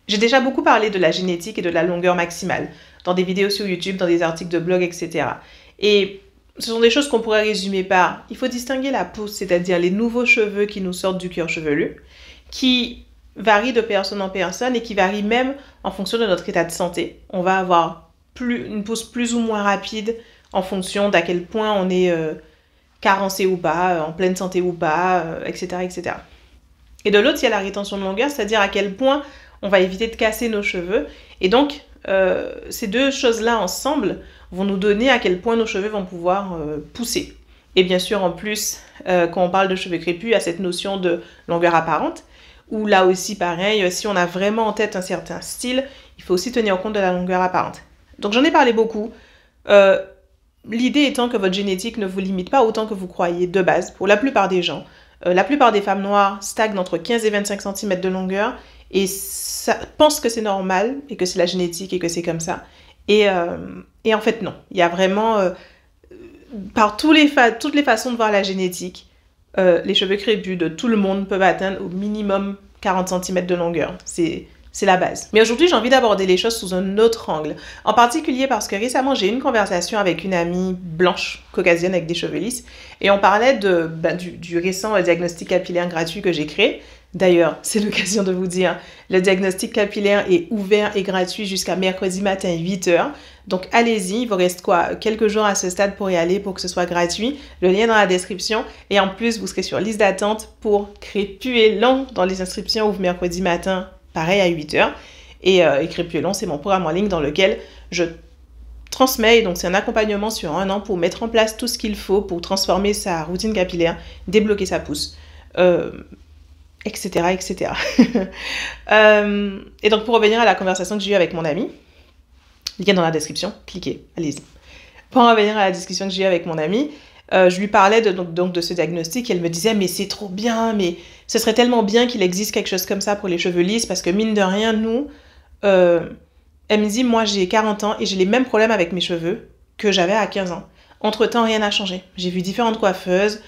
J'ai déjà beaucoup parlé de la génétique et de la longueur maximale, dans des vidéos sur YouTube, dans des articles de blog, etc. Et ce sont des choses qu'on pourrait résumer par, il faut distinguer la pousse, c'est-à-dire les nouveaux cheveux qui nous sortent du cuir chevelu, qui varient de personne en personne et qui varient même en fonction de notre état de santé. On va avoir une pousse plus ou moins rapide en fonction d'à quel point on est carencé ou pas, en pleine santé ou pas, etc., etc. Et de l'autre, il y a la rétention de longueur, c'est-à-dire à quel point on va éviter de casser nos cheveux. Et donc, ces deux choses-là ensemble vont nous donner à quel point nos cheveux vont pouvoir pousser. Et bien sûr, en plus, quand on parle de cheveux crépus, il y a cette notion de longueur apparente, où là aussi, pareil, si on a vraiment en tête un certain style, il faut aussi tenir compte de la longueur apparente. Donc j'en ai parlé beaucoup. L'idée étant que votre génétique ne vous limite pas autant que vous croyez de base, pour la plupart des gens. La plupart des femmes noires stagnent entre 15 et 25 cm de longueur et pensent que c'est normal et que c'est la génétique et que c'est comme ça. Et en fait, non. Il y a vraiment, par toutes les façons de voir la génétique, les cheveux crépus de tout le monde peuvent atteindre au minimum 40 cm de longueur. C'est la base. Mais aujourd'hui, j'ai envie d'aborder les choses sous un autre angle. En particulier parce que récemment, j'ai eu une conversation avec une amie blanche, caucasienne, avec des cheveux lisses. Et on parlait du récent diagnostic capillaire gratuit que j'ai créé. D'ailleurs, c'est l'occasion de vous dire, le diagnostic capillaire est ouvert et gratuit jusqu'à mercredi matin 8h. Donc allez-y, il vous reste quelques jours à ce stade pour y aller, pour que ce soit gratuit. Le lien dans la description. Et en plus, vous serez sur liste d'attente pour Crépus-et-Long dans les inscriptions ouvre mercredi matin, pareil à 8h. Et Crépus-et-Long, c'est mon programme en ligne dans lequel je transmets. Donc c'est un accompagnement sur 1 an pour mettre en place tout ce qu'il faut pour transformer sa routine capillaire, débloquer sa pousse. Etc. etc. Et donc pour revenir à la conversation que j'ai eue avec mon amie, lien dans la description, cliquez, allez-y. Pour revenir à la discussion que j'ai eue avec mon amie, je lui parlais donc de ce diagnostic et elle me disait mais c'est trop bien, mais ce serait tellement bien qu'il existe quelque chose comme ça pour les cheveux lisses parce que mine de rien, nous, elle me dit moi j'ai 40 ans et j'ai les mêmes problèmes avec mes cheveux que j'avais à 15 ans. Entre-temps, rien n'a changé. J'ai vu différentes coiffeuses,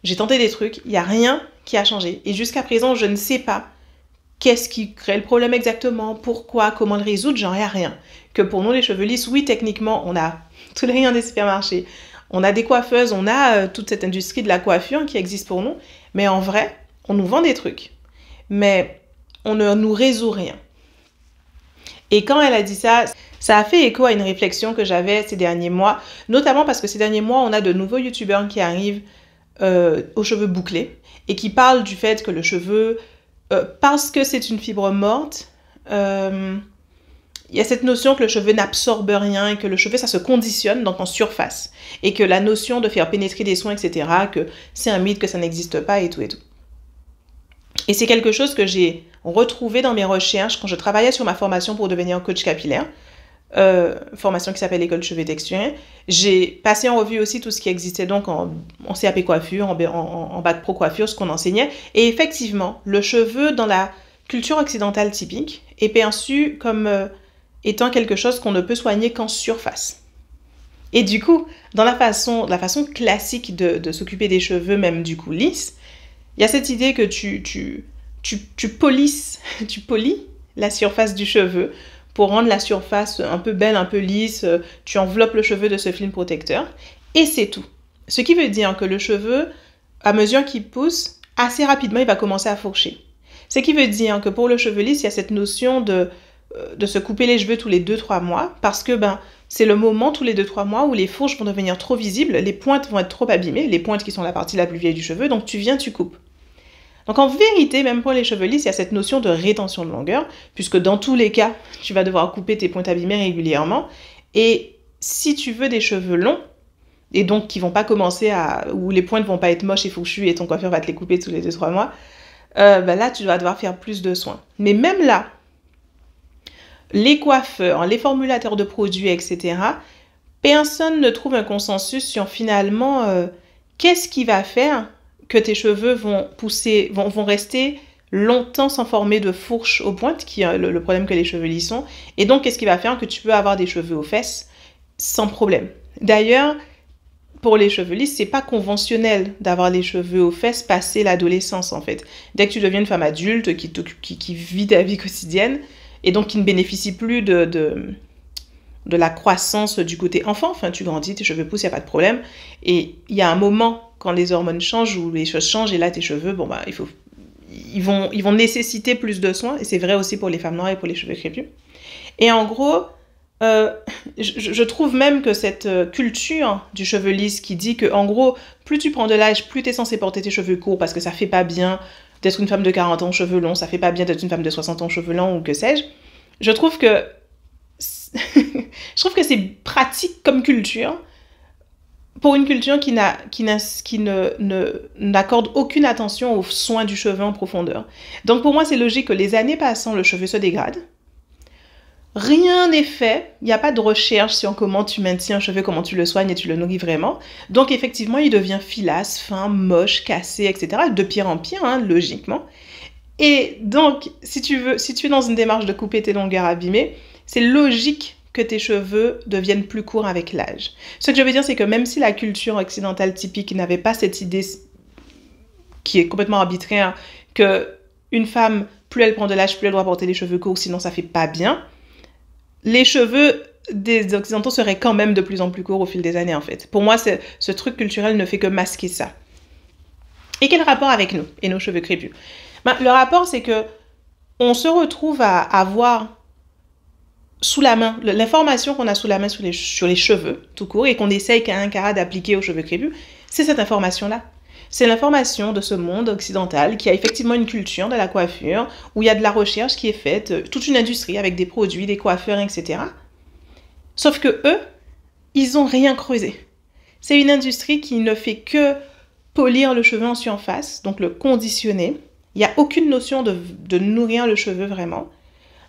j'ai tenté des trucs, il n'y a rien qui a changé. Et jusqu'à présent, je ne sais pas qu'est-ce qui crée le problème exactement, pourquoi, comment le résoudre, j'en ai rien. Que pour nous, les cheveux lisses, oui, techniquement, on a tous les rayons des supermarchés, on a des coiffeuses, on a toute cette industrie de la coiffure qui existe pour nous, mais en vrai, on nous vend des trucs. Mais on ne nous résout rien. Et quand elle a dit ça, ça a fait écho à une réflexion que j'avais ces derniers mois, notamment parce que ces derniers mois, on a de nouveaux youtubeurs qui arrivent aux cheveux bouclés et qui parlent du fait que le cheveu, parce que c'est une fibre morte, il y a cette notion que le cheveu n'absorbe rien et que le cheveu, ça se conditionne donc en surface. Et que la notion de faire pénétrer des soins, etc., que c'est un mythe, que ça n'existe pas et tout et tout. Et c'est quelque chose que j'ai retrouvé dans mes recherches quand je travaillais sur ma formation pour devenir coach capillaire. Formation qui s'appelle École Cheveux Texturés. J'ai passé en revue aussi tout ce qui existait donc en CAP coiffure, en bac pro coiffure, ce qu'on enseignait. Et effectivement, le cheveu dans la culture occidentale typique est perçu comme étant quelque chose qu'on ne peut soigner qu'en surface. Et du coup, dans la façon classique de s'occuper des cheveux, même du coup lisses, il y a cette idée que tu polis la surface du cheveu pour rendre la surface un peu belle, un peu lisse, tu enveloppes le cheveu de ce film protecteur, et c'est tout. Ce qui veut dire que le cheveu, à mesure qu'il pousse, assez rapidement, il va commencer à fourcher. Ce qui veut dire que pour le cheveu lisse, il y a cette notion de se couper les cheveux tous les 2-3 mois, parce que c'est le moment, tous les 2-3 mois, où les fourches vont devenir trop visibles, les pointes vont être trop abîmées, les pointes qui sont la partie la plus vieille du cheveu, donc tu viens, tu coupes. Donc en vérité, même pour les cheveux lisses, il y a cette notion de rétention de longueur, puisque dans tous les cas, tu vas devoir couper tes pointes abîmées régulièrement. Et si tu veux des cheveux longs, et donc qui vont pas commencer où les pointes vont pas être moches et fourchues et ton coiffeur va te les couper tous les 2-3 mois, là tu vas devoir faire plus de soins. Mais même là, les coiffeurs, les formulateurs de produits, etc., personne ne trouve un consensus sur finalement qu'est-ce qui va faire que tes cheveux vont pousser, vont rester longtemps sans former de fourche aux pointes, qui est le problème que les cheveux lisses ont. Et donc, qu'est-ce qui va faire que tu peux avoir des cheveux aux fesses sans problème. D'ailleurs, pour les cheveux lisses, c'est pas conventionnel d'avoir les cheveux aux fesses passé l'adolescence, en fait. Dès que tu deviens une femme adulte qui vit ta vie quotidienne, et donc qui ne bénéficient plus de la croissance du côté enfant. Enfin, tu grandis, tes cheveux poussent, il n'y a pas de problème. Et il y a un moment, quand les hormones changent ou les choses changent, et là, tes cheveux, bon, bah, ils vont nécessiter plus de soins. Et c'est vrai aussi pour les femmes noires et pour les cheveux crépus. Et en gros, je trouve même que cette culture du cheveu lisse qui dit que, en gros, plus tu prends de l'âge, plus tu es censé porter tes cheveux courts parce que ça fait pas bien d'être une femme de 40 ans cheveux longs, ça fait pas bien d'être une femme de 60 ans cheveux longs ou que sais-je. Je trouve que c'est pratique comme culture pour une culture qui n'accorde aucune attention aux soins du cheveu en profondeur. Donc pour moi, c'est logique que les années passant, le cheveu se dégrade. Rien n'est fait, il n'y a pas de recherche sur comment tu maintiens un cheveu, comment tu le soignes et tu le nourris vraiment. Donc effectivement, il devient filasse, fin, moche, cassé, etc. De pire en pire, hein, logiquement. Et donc, si tu es dans une démarche de couper tes longueurs abîmées, c'est logique que tes cheveux deviennent plus courts avec l'âge. Ce que je veux dire, c'est que même si la culture occidentale typique n'avait pas cette idée qui est complètement arbitraire, que une femme, plus elle prend de l'âge, plus elle doit porter les cheveux courts, sinon ça fait pas bien, les cheveux des Occidentaux seraient quand même de plus en plus courts au fil des années, en fait. Pour moi, ce truc culturel ne fait que masquer ça. Et quel rapport avec nous et nos cheveux crépus? Le rapport, c'est que on se retrouve à avoir sous la main, l'information qu'on a sous la main sur les cheveux, tout court, et qu'on essaye qu'à un carat d'appliquer aux cheveux crépus, c'est cette information-là. C'est l'information de ce monde occidental qui a effectivement une culture de la coiffure, où il y a de la recherche qui est faite, toute une industrie avec des produits, des coiffeurs, etc. Sauf que eux, ils n'ont rien creusé. C'est une industrie qui ne fait que polir le cheveu en surface, donc le conditionner. Il n'y a aucune notion de nourrir le cheveu vraiment.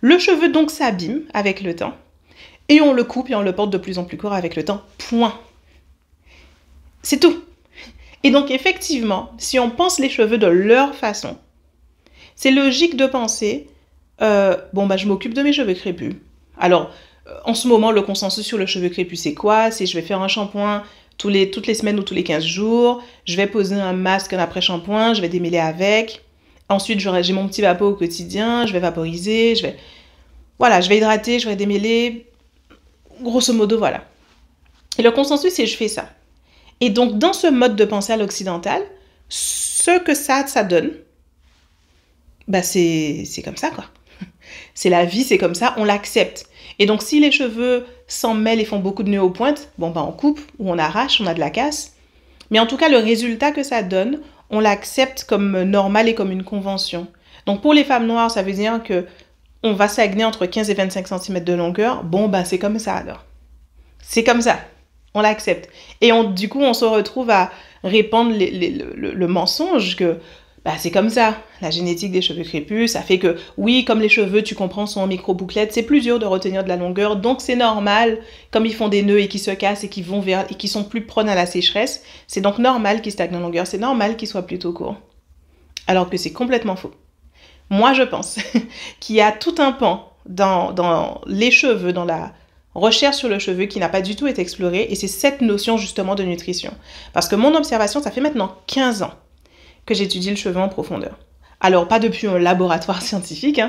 Le cheveu donc s'abîme avec le temps. Et on le coupe et on le porte de plus en plus court avec le temps. Point. C'est tout. Et donc, effectivement, si on pense les cheveux de leur façon, c'est logique de penser, je m'occupe de mes cheveux crépus. Alors, en ce moment, le consensus sur le cheveu crépus, c'est quoi? C'est je vais faire un shampoing toutes les semaines ou tous les 15 jours, je vais poser un masque, un après-shampoing, je vais démêler avec. Ensuite, j'ai mon petit vapeau au quotidien, je vais vaporiser, je vais hydrater, je vais démêler. Grosso modo, voilà. Et le consensus, c'est je fais ça. Et donc, dans ce mode de pensée à l'occidental, ce que ça donne, c'est comme ça, quoi. C'est la vie, c'est comme ça, on l'accepte. Et donc, si les cheveux s'en mêlent et font beaucoup de nœuds aux pointes, on coupe ou on arrache, on a de la casse. Mais en tout cas, le résultat que ça donne, on l'accepte comme normal et comme une convention. Donc, pour les femmes noires, ça veut dire que on va s'agner entre 15 et 25 cm de longueur. C'est comme ça, alors. C'est comme ça. On l'accepte. Et du coup, on se retrouve à répandre le mensonge que c'est comme ça. La génétique des cheveux crépus, ça fait que, oui, comme les cheveux, tu comprends, sont en micro-bouclettes, c'est plus dur de retenir de la longueur, donc c'est normal, comme ils font des nœuds et qui se cassent et qui sont plus prônes à la sécheresse, c'est donc normal qu'ils stagnent en longueur, c'est normal qu'ils soient plutôt courts. Alors que c'est complètement faux. Moi, je pense qu'il y a tout un pan dans les cheveux, dans la recherche sur le cheveu qui n'a pas du tout été explorée, et c'est cette notion justement de nutrition. Parce que mon observation, ça fait maintenant 15 ans que j'étudie le cheveu en profondeur. Alors, pas depuis un laboratoire scientifique,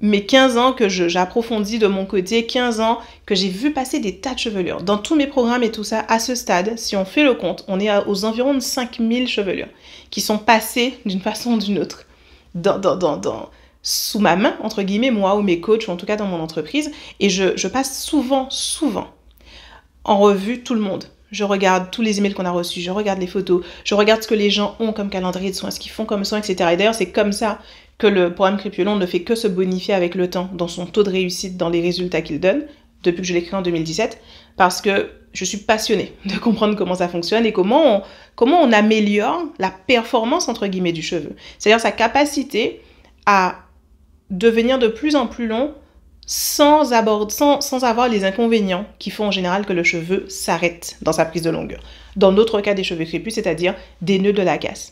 mais 15 ans que j'approfondis de mon côté, 15 ans que j'ai vu passer des tas de chevelures. Dans tous mes programmes et tout ça, à ce stade, si on fait le compte, on est aux environs de 5000 chevelures qui sont passées d'une façon ou d'une autre sous ma main, entre guillemets, moi ou mes coachs, ou en tout cas dans mon entreprise, et je passe souvent en revue tout le monde. Je regarde tous les emails qu'on a reçus, je regarde les photos, je regarde ce que les gens ont comme calendrier de soins, ce qu'ils font comme soins, etc. Et d'ailleurs, c'est comme ça que le programme Crépulon ne fait que se bonifier avec le temps dans son taux de réussite, dans les résultats qu'il donne, depuis que je l'ai créé en 2017, parce que je suis passionnée de comprendre comment ça fonctionne et comment on améliore la performance, entre guillemets, du cheveu. C'est-à-dire sa capacité à devenir de plus en plus long sans avoir les inconvénients qui font en général que le cheveu s'arrête dans sa prise de longueur. Dans notre cas des cheveux crépus, c'est-à-dire des nœuds de la casse.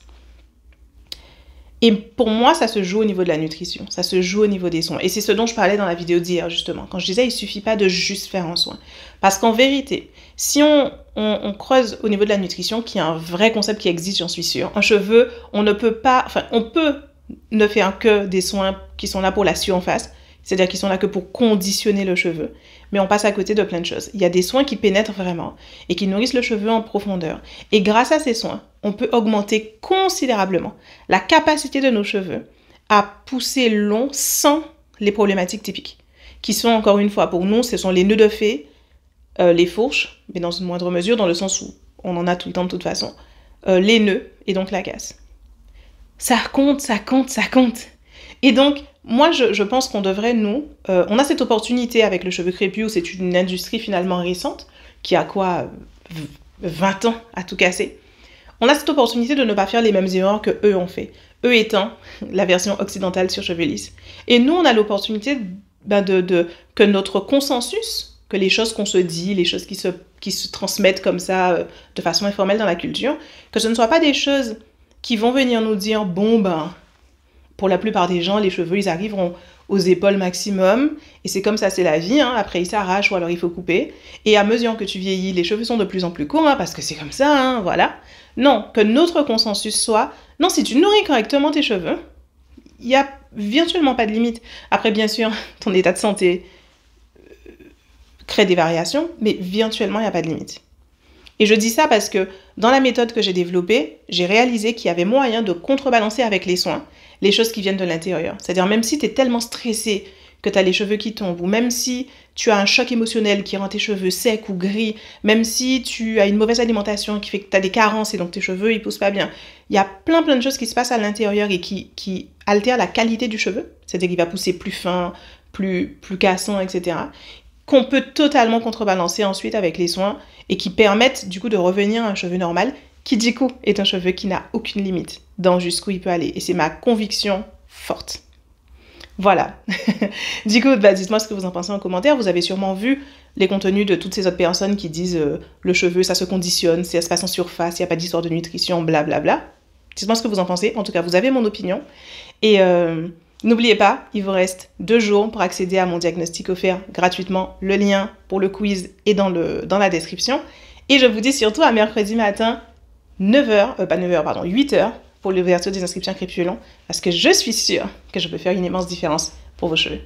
Et pour moi, ça se joue au niveau de la nutrition, ça se joue au niveau des soins. Et c'est ce dont je parlais dans la vidéo d'hier, justement, quand je disais il ne suffit pas de juste faire un soin. Parce qu'en vérité, si on creuse au niveau de la nutrition, qui est un vrai concept qui existe, j'en suis sûre, un cheveu, on peut ne faire que des soins qui sont là pour la surface, c'est-à-dire qu'ils sont là que pour conditionner le cheveu. Mais on passe à côté de plein de choses. Il y a des soins qui pénètrent vraiment et qui nourrissent le cheveu en profondeur. Et grâce à ces soins, on peut augmenter considérablement la capacité de nos cheveux à pousser long sans les problématiques typiques, qui sont, encore une fois, pour nous, ce sont les nœuds de fée, les fourches, mais dans une moindre mesure, dans le sens où on en a tout le temps de toute façon, les nœuds et donc la casse. Ça compte, ça compte, ça compte. Et donc, moi, je pense qu'on devrait, nous, on a cette opportunité avec le cheveu crépus, où c'est une industrie finalement récente, qui a quoi, 20 ans à tout casser. On a cette opportunité de ne pas faire les mêmes erreurs que eux ont fait. Eux étant la version occidentale sur cheveux lisses. Et nous, on a l'opportunité que notre consensus, que les choses qu'on se dit, les choses qui se transmettent comme ça, de façon informelle dans la culture, que ce ne soit pas des choses qui vont venir nous dire, bon, pour la plupart des gens, les cheveux, ils arriveront aux épaules maximum, et c'est comme ça, c'est la vie, hein. Après ils s'arrachent, ou alors il faut couper, et à mesure que tu vieillis, les cheveux sont de plus en plus courts, hein, parce que c'est comme ça, hein, voilà. Non, que notre consensus soit, non, si tu nourris correctement tes cheveux, il n'y a virtuellement pas de limite. Après, bien sûr, ton état de santé crée des variations, mais virtuellement, il n'y a pas de limite. Et je dis ça parce que dans la méthode que j'ai développée, j'ai réalisé qu'il y avait moyen de contrebalancer avec les soins les choses qui viennent de l'intérieur. C'est-à-dire même si tu es tellement stressé que tu as les cheveux qui tombent, ou même si tu as un choc émotionnel qui rend tes cheveux secs ou gris, même si tu as une mauvaise alimentation qui fait que tu as des carences et donc tes cheveux ils poussent pas bien, il y a plein de choses qui se passent à l'intérieur et qui altèrent la qualité du cheveu, c'est-à-dire qu'il va pousser plus fin, plus cassant, etc., qu'on peut totalement contrebalancer ensuite avec les soins et qui permettent du coup de revenir à un cheveu normal qui du coup est un cheveu qui n'a aucune limite dans jusqu'où il peut aller. Et c'est ma conviction forte. Voilà. Du coup, dites-moi ce que vous en pensez en commentaire. Vous avez sûrement vu les contenus de toutes ces autres personnes qui disent le cheveu, ça se conditionne, ça se passe en surface, il n'y a pas d'histoire de nutrition, blablabla. Dites-moi ce que vous en pensez. En tout cas, vous avez mon opinion. Et n'oubliez pas, il vous reste 2 jours pour accéder à mon diagnostic offert gratuitement. Le lien pour le quiz est dans la description. Et je vous dis surtout à mercredi matin, 8h pour l'ouverture des inscriptions Crépulon, parce que je suis sûre que je peux faire une immense différence pour vos cheveux.